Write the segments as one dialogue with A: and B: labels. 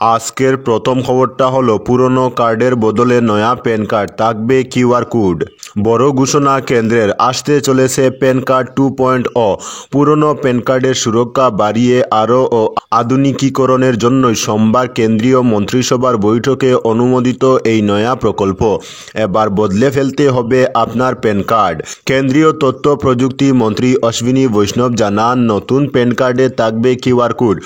A: আজকের প্রথম খবরটা হলো পুরনো কার্ডের বদলে নয়া প্যান কার্ড থাকবে কিউআর কোড। বড় ঘোষণা কেন্দ্রের, আসতে চলেছে প্যান কার্ড 2.0। পুরনো প্যান কার্ডের সুরক্ষা বাড়িয়ে আরও আধুনিকীকরণের জন্যই সোমবার কেন্দ্রীয় মন্ত্রিসভার বৈঠকে অনুমোদিত এই নয়া প্রকল্প। এবার বদলে ফেলতে হবে আপনার প্যান কার্ড। কেন্দ্রীয় তথ্য প্রযুক্তি মন্ত্রী অশ্বিনী বৈষ্ণব জানান, নতুন প্যান কার্ডে থাকবে কিউআর কোড।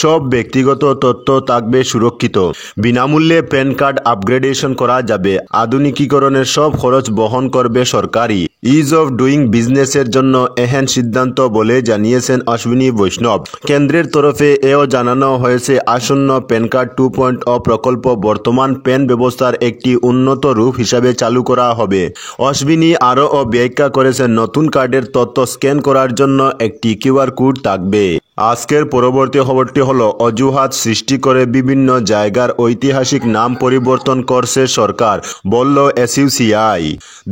A: সব ব্যক্তিগত তথ্য থাকবে সুরক্ষিত। বিনামূল্যে প্যান কার্ড আপগ্রেডেশন করা যাবে। আধুনিকীকরণের সব খরচ বহন করবে সরকারি। ইজ অফ ডুইং বিজনেসের জন্য এহেন সিদ্ধান্ত বলে জানিয়েছেন অশ্বিনী বৈষ্ণব। কেন্দ্রের তরফে এও জানানো হয়েছে, আসন্ন প্যান কার্ড 2.0 প্রকল্প বর্তমান প্যান ব্যবস্থার একটি উন্নত রূপ হিসাবে চালু করা হবে। অশ্বিনী আরও ব্যাখ্যা করেছেন, নতুন কার্ডের তথ্য স্ক্যান করার জন্য একটি কিউআর কোড থাকবে। আজকের পরবর্তী খবরটি হলো, অজুহাত সৃষ্টি করে বিভিন্ন জায়গার ঐতিহাসিক নাম পরিবর্তন করছে সরকার, বলল এসইউসিআই।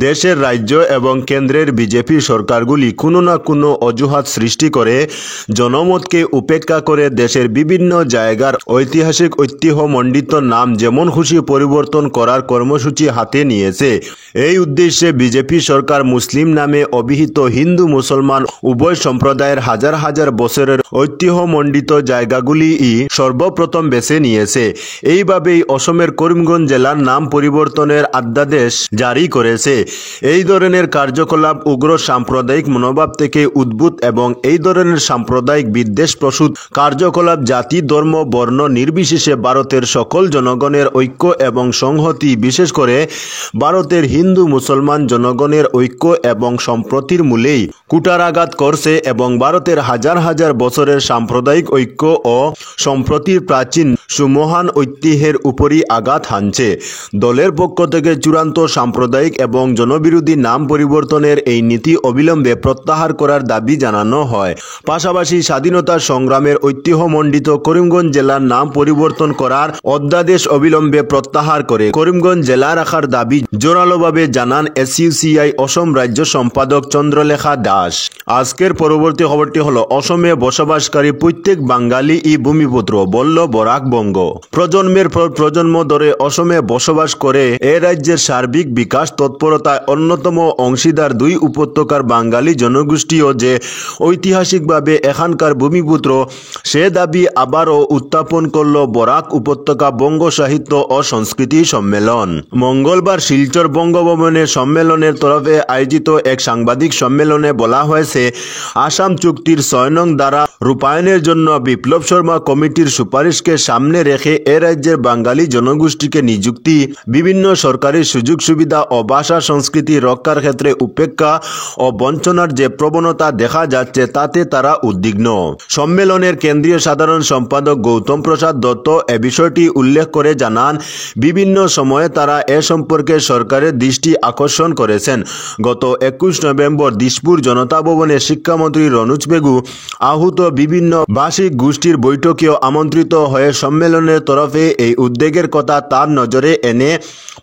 A: দেশের রাজ্য এবং কেন্দ্রের বিজেপি সরকারগুলি কোনো না কোনো অজুহাত সৃষ্টি করে জনমতকে উপেক্ষা করে দেশের বিভিন্ন জায়গার ঐতিহাসিক ঐতিহ্যমণ্ডিত নাম যেমন খুশি পরিবর্তন করার কর্মসূচি হাতে নিয়েছে। এই উদ্দেশ্যে বিজেপি সরকার মুসলিম নামে অভিহিত হিন্দু মুসলমান উভয় সম্প্রদায়ের হাজার হাজার বছরের ঐতিহ্যমণ্ডিত জায়গাগুলি সর্বপ্রথম বেছে নিয়েছে। এইভাবেই অসমের করিমগঞ্জ জেলার নাম পরিবর্তনের অধ্যাদেশ জারি করেছে। এই ধরনের কার্যকলাপ উগ্র সাম্প্রদায়িক মনোভাব থেকে উদ্ভূত এবং এই ধরনের সাম্প্রদায়িক বিদ্বেষপ্রসূত কার্যকলাপ জাতি ধর্ম বর্ণ নির্বিশেষে ভারতের সকল জনগণের ঐক্য এবং সংহতি, বিশেষ করে ভারতের হিন্দু মুসলমান জনগণের ঐক্য এবং সম্প্রীতির মূলেই কুঠারাঘাত করছে এবং ভারতের হাজার হাজার বছরের সাম্প্রদায়িক ঐক্য ও সম্প্রীতির প্রাচীন সুমহান ঐতিহ্যের উপরই আঘাত হানছে। দলের পক্ষ থেকে চূড়ান্ত সাম্প্রদায়িক এবং জনবিরোধী নাম পরিবর্তনের এই নীতি অবিলম্বে প্রত্যাহার করার দাবি জানানো হয়। পাশাপাশি স্বাধীনতা সংগ্রামের ঐতিহ্যমণ্ডিত করিমগঞ্জ জেলার নাম পরিবর্তন করার অধ্যাদেশ অবিলম্বে প্রত্যাহার করে করিমগঞ্জ জেলা রাখার দাবি জোরালোভাবে জানান এসইউসিআই অসম রাজ্য সম্পাদক চন্দ্রলেখা দাস। আজকের পরবর্তী খবরটি হলো, অসমে বসবাসকারী প্রত্যেক বাঙালি ভূমিপুত্র, বলল বরাক বঙ্গ। প্রজন্মের পর প্রজন্ম ধরে অসমে বসবাস করে এ রাজ্যের সার্বিক বিকাশ তৎপরতায় অন্যতম অংশীদার দুই উপত্যকার বাঙালি জনগোষ্ঠীও যে ঐতিহাসিকভাবে এখানকার ভূমিপুত্র, সে দাবি আবারও উত্থাপন করল বরাক উপত্যকা বঙ্গ সাহিত্য ও সংস্কৃতি সম্মেলন। মঙ্গলবার শিলচর বঙ্গভবনে সম্মেলনের তরফে আয়োজিত এক সাংবাদিক সম্মেলনে বলা হয়েছে, আসাম চুক্তির 6 নং ধারা রূপায়ণের জন্য বিপ্লব শর্মা কমিটির সুপারিশকে সামনে রেখে এ রাজ্যের বাঙালি জনগোষ্ঠীকে নিযুক্তি, বিভিন্ন সরকারি সুযোগ সুবিধা ও ভাষা সংস্কৃতি রক্ষার ক্ষেত্রে উপেক্ষা ও বঞ্চনার যে প্রবণতা দেখা যাচ্ছে তাতে তারা উদ্বিগ্ন। সম্মেলনের কেন্দ্রীয় সাধারণ সম্পাদক গৌতম প্রসাদ দত্ত এ বিষয়টি উল্লেখ করে জানান, বিভিন্ন সময়ে তারা এ সম্পর্কে সরকারের দৃষ্টি আকর্ষণ করেছেন। গত 21 নভেম্বর দিশপুর জনতা ভবনে শিক্ষামন্ত্রী রনোজ পেগু আহত বিভিন্ন ভাষিক গোষ্ঠীর বৈঠকেও আমন্ত্রিত হয়ে সম্মেলনের তরফে এই উদ্বেগের কথা তার নজরে এনে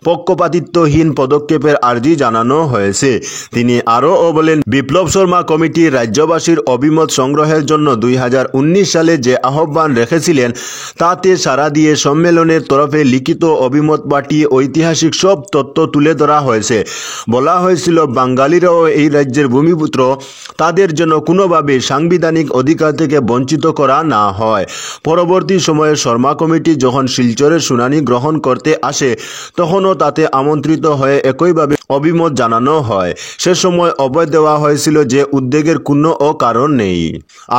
A: পক্ষপাতিত্বহীন পদক্ষেপের আর্জি জানানো হয়েছে। তিনি আরও বলেন, বিপ্লব শর্মা কমিটি রাজ্যবাসীর অভিমত সংগ্রহের জন্য 2019 সালে যে আহ্বান রেখেছিলেন তাতে সাড়া দিয়ে সম্মেলনের তরফে লিখিত অভিমত পাঠিয়ে ঐতিহাসিক সব তথ্য তুলে ধরা হয়েছে। বলা হয়েছিল, বাঙালিরাও এই রাজ্যের ভূমিপুত্র, তাদের জন্য কোনোভাবে সাংবিধানিক অধিকার থেকে বঞ্চিত করা না হয়। পরবর্তী সময়ে শর্মা কমিটি যখন শিলচরের শুনানি গ্রহণ করতে আসে তখনও তাতে আমন্ত্রিত হয়ে একইভাবে অভিমত জানানো হয়। সে সময় অভয় দেওয়া হয়েছিল যে উদ্বেগের কোনো কারণ নেই।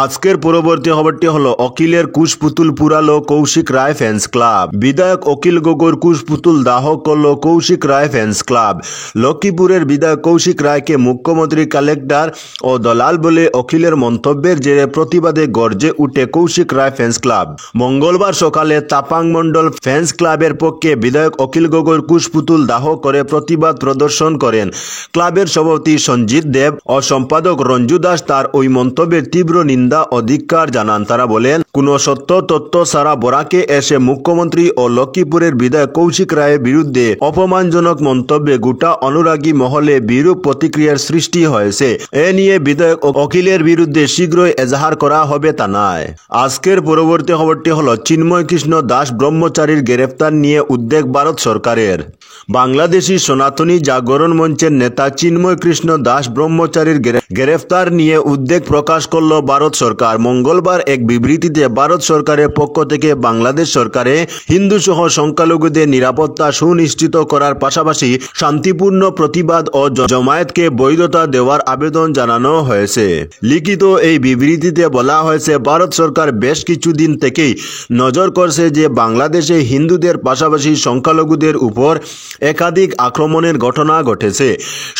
A: আজকের পরবর্তী খবরটি হলো, অখিলের কুশপুতুল পুরালো কৌশিক রায় ফ্যান্স ক্লাব। বিধায়ক অখিল গগৈর কুশপুতুল দাহ করল কৌশিক রায় ফ্যান্স ক্লাব। লক্ষ্মীপুরের বিধায়ক কৌশিক রায়কে মুখ্যমন্ত্রী, কালেক্টর ও দলাল বলে অখিলের মন্তব্যের জেরে প্রতিবাদে গর্জে উঠে কৌশিক রায় ফ্যান্স ক্লাব। মঙ্গলবার সকালে তাপাং মন্ডল ফ্যান্স ক্লাবের পক্ষে বিধায়ক অখিল গগৈর কুশপুতুল দাহ করে প্রতিবাদ প্রদর্শন করেন। ক্লাবের সভাপতি সঞ্জিত দেব ও সম্পাদক রঞ্জু দাস তার ওই মন্তব্যের তীব্র নিন্দা ও ধিক্কার জানান। তারা বলেন, কোনো সত্য তথ্য ছাড়া বরাকে এসে মুখ্যমন্ত্রী ও লক্ষ্মীপুরের বিধায়ক কৌশিক রায়ের বিরুদ্ধে অপমানজনক মন্তব্যে গোটা অনুরাগী মহলে বিরূপ প্রতিক্রিয়ার সৃষ্টি হয়েছে। এ নিয়ে বিধায়ক অখিলের বিরুদ্ধে শীঘ্রই এজাহার করা করা হবে থানায়। আজকের পরবর্তী খবরটি হলো চিন্ময় কৃষ্ণ দাস ব্রহ্মচারীর গ্রেফতার নিয়ে উদ্বেগ ভারত সরকারের। বাংলাদেশি সনাতনী জাগরণ মঞ্চের নেতা চিন্ময় কৃষ্ণ দাস ব্রহ্মচারীর গ্রেফতার নিয়ে উদ্বেগ প্রকাশ করল ভারত সরকার। মঙ্গলবার এক বিবৃতিতে ভারত সরকারের পক্ষ থেকে বাংলাদেশ সরকারে হিন্দু সহ সংখ্যালঘুদের নিরাপত্তা সুনিশ্চিত করার পাশাপাশি শান্তিপূর্ণ প্রতিবাদ ও জমায়েতকে বৈধতা দেওয়ার আবেদন জানানো হয়েছে। লিখিত এই বিবৃতিতে বলা হয়েছে, ভারত সরকার বেশ কিছুদিন থেকেই নজর করছে যে বাংলাদেশে হিন্দুদের পাশাপাশি সংখ্যালঘুদের উপর একাধিক আক্রমণের ঘটনা ঘটেছে।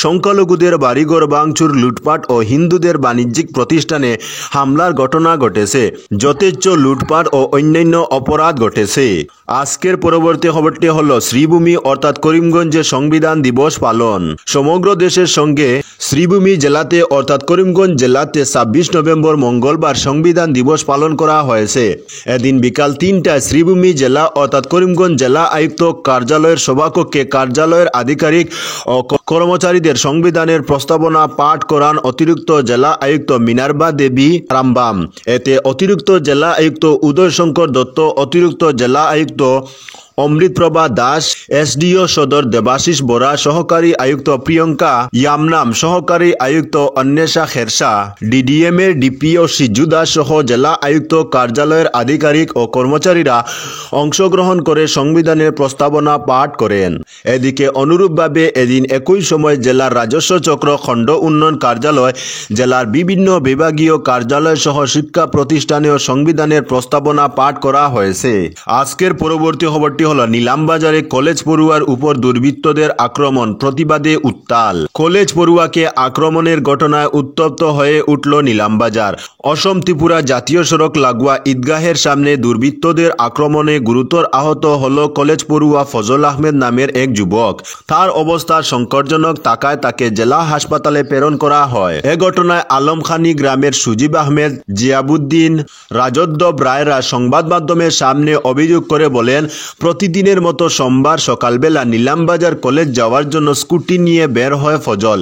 A: সংখ্যালঘুদের বাড়িঘর ভাঙচুর, লুটপাট ও হিন্দুদের বাণিজ্যিক প্রতিষ্ঠানে হামলার ঘটনা ঘটেছে। যথেচ্ছ লুটপাট ও অন্যান্য অপরাধ ঘটেছে। আজকের পরবর্তী খবরটি হলো শ্রীভূমি অর্থাৎ করিমগঞ্জে সংবিধান দিবস পালন। সমগ্র দেশের সঙ্গে শ্রীভূমি জেলাতে অর্থাৎ করিমগঞ্জ জেলাতে 26 নভেম্বর মঙ্গলবার সংবিধান দিবস পালন করা হয়েছে। এদিন বিকাল 3টায় শ্রীভূমি জেলা অর্থাৎ করিমগঞ্জ জেলা আয়ুক্ত কার্যালয়ের সভাকক্ষে কার্যালয়ের আধিকারিক ও কর্মচারীদের সংবিধানের প্রস্তাবনা পাঠ করান অতিরিক্ত জেলা আয়ুক্ত মিনার্বা দেবী রামবাম। এতে অতিরিক্ত জেলা আয়ুক্ত উদয় শঙ্কর দত্ত, অতিরিক্ত জেলা আয়ুক্ত অমৃতপ্রভা দাস, এসডিও সদর দেবাশিস বরা, সহকারী আয়ুক্ত প্রিয়ঙ্কা ইয়ামনাম, সহকারী আয়ুক্ত অন্বেষা খেরসা, ডিডিএম এর ডিপিও সিজু দাস সহ জেলা আয়ুক্ত কার্যালয়ের আধিকারিক ও কর্মচারীরা অংশগ্রহণ করে সংবিধানের প্রস্তাবনা পাঠ করেন। এদিকে অনুরূপভাবে এদিন একই সময় জেলার রাজস্ব চক্র, খণ্ড উন্নয়ন কার্যালয়, জেলার বিভিন্ন বিভাগীয় কার্যালয় সহ শিক্ষা প্রতিষ্ঠানেও সংবিধানের প্রস্তাবনা পাঠ করা হয়েছে। আজকের পরবর্তী খবরটি হলো নিলামবাজারে কলেজ পড়ুয়ার উপর দুর্বৃত্তদের আক্রমণ, প্রতিবাদে উত্তাল। কলেজ পড়ুয়াকে আক্রমণের ঘটনায় উত্তপ্ত হয়ে উঠল নিলামবাজার। অসম ত্রিপুরা জাতীয় সড়ক লাগোয়া ঈদগাহের সামনে দুর্বৃত্তদের আক্রমণে গুরুতর আহত হল কলেজ পড়ুয়া ফজল আহমেদ নামের এক যুবক। তার অবস্থা সংকটজনক থাকায় তাকে জেলা হাসপাতালে প্রেরণ করা হয়। এ ঘটনায় আলমখানি গ্রামের সুজিব আহমেদ, জিয়াবুদ্দিন, রাজদ্দব রায়রা সংবাদ মাধ্যমের সামনে অভিযোগ করে বলেন, প্রতিদিনের মতো সোমবার সকালবেলা নিলামবাজার কলেজ যাওয়ার জন্য স্কুটি নিয়ে বের হয় ফজল।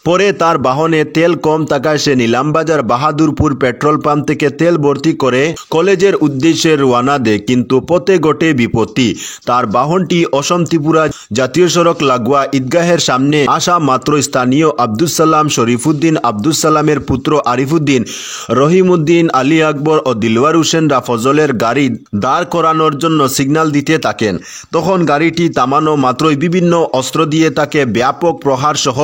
A: পরে তার বাহনে তেল কম থাকায় সে নিলামবাজার বাহাদুরপুর পেট্রোল পাম্প থেকে তেল ভর্তি করে কলেজের উদ্দেশ্যে রওনা দেয়, কিন্তু পথে ঘটে বিপত্তি। তার বাহনটি অসম ত্রিপুরা জাতীয় সড়ক লাগোয়া ঈদগাহের সামনে আসা মাত্র স্থানীয় আব্দুস সালাম, শরীফুদ্দিন, আব্দুস সালামের পুত্র আরিফুদ্দিন, রহিমউদ্দিন, আলী আকবর ও দিলওয়ার হোসেনরা ফজলের গাড়ি দাঁড় করানোর জন্য সিগন্যাল দিতে থাকেন। তখন গাড়িটি থামানো মাত্রই বিভিন্ন অস্ত্র দিয়ে তাকে ব্যাপক প্রহার সহ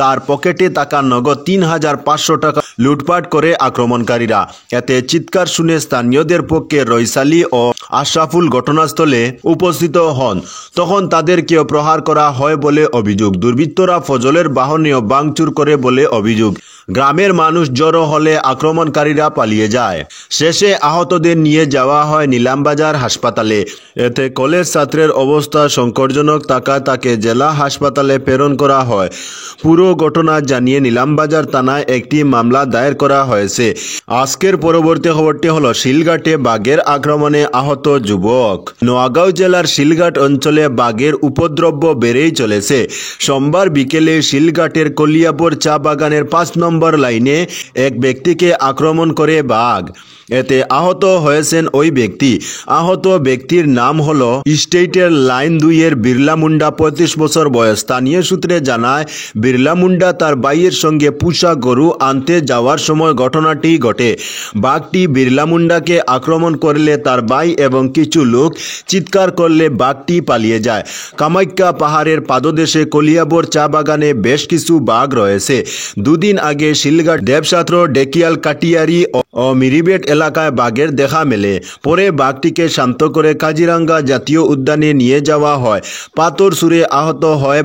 A: তার পকেটে থাকা নগদ ৩,৫০০ টাকা লুটপাট করে আক্রমণকারীরা। এতে চিৎকার শুনে স্থানীয়দের পক্ষে রইসালি ও আশরাফুল ঘটনাস্থলে উপস্থিত হন। তখন তাদেরকেও প্রহার করা হয় বলে অভিযোগ। দুর্বৃত্তরা ফজলের বাহনেও ভাঙচুর করে বলে অভিযোগ। গ্রামের মানুষ জড়ো হলে আক্রমণকারীরা পালিয়ে যায়। শেষে আহতদের নিয়ে যাওয়া হয় নিলামবাজার হাসপাতালে। এতে কলেজ ছাত্রের অবস্থা সংকটজনক থাকায় তাকে জেলা হাসপাতালে প্রেরণ করা হয়। পুরো ঘটনা জানিয়ে নিলামবাজার থানায় একটি মামলা দায়ের করা হয়েছে। আজকের পরবর্তী খবরটি হলো শিলঘাটে বাঘের আক্রমণে আহত যুবক। নোয়াগাঁও জেলার শিলঘাট অঞ্চলে বাঘের উপদ্রব বেড়েই চলেছে। সোমবার বিকেলে শিলঘাটের কলিয়াপুর চা বাগানের 5 নম্বর লাইনে এক ব্যক্তিকে আক্রমণ করে বাঘ। এতে আহত হয়েছেন ওই ব্যক্তি। আহত ব্যক্তির নাম হলো স্টেটের লাইন 2 এর বিরলা মুন্ডা, 35 বছর বয়স। স্থানীয় সূত্রে জানায়, বিরলা মুন্ডা তার ভাইয়ের সঙ্গে পুষা গরু আনতে যাওয়ার সময় ঘটনাটি ঘটে। বাঘটি বিরলা মুন্ডাকে আক্রমণ করলে তার ভাই এবং কিছু লোক চিৎকার করলে বাঘটি পালিয়ে যায়। কামাখ্যা পাহাড়ের পাদদেশে কলিয়াবর চা বাগানে বেশ কিছু বাঘ রয়েছে। দুদিন আগে শিলঘাট দেবসাত্র, ডেকিয়াল, কাটিয়ারি ও মিরিবেট এলাকায় বাঘের দেখা মেলে। পরে বাঘটিকে শান্ত করে কাজিরাঙ্গা জাতীয় উদ্যানে নিয়ে যাওয়া হয়। পাথর ছুঁড়ে আহত হয়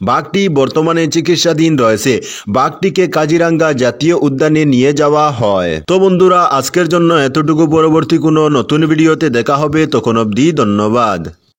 A: বাঘটি বর্তমানে চিকিৎসাধীন রয়েছে। বাঘটিকে কাজিরাঙ্গা জাতীয় উদ্যানে নিয়ে যাওয়া হয়। তো বন্ধুরা, আজকের জন্য এতটুকু। পরবর্তী কোনো নতুন ভিডিওতে দেখা হবে, তখন অবধি ধন্যবাদ।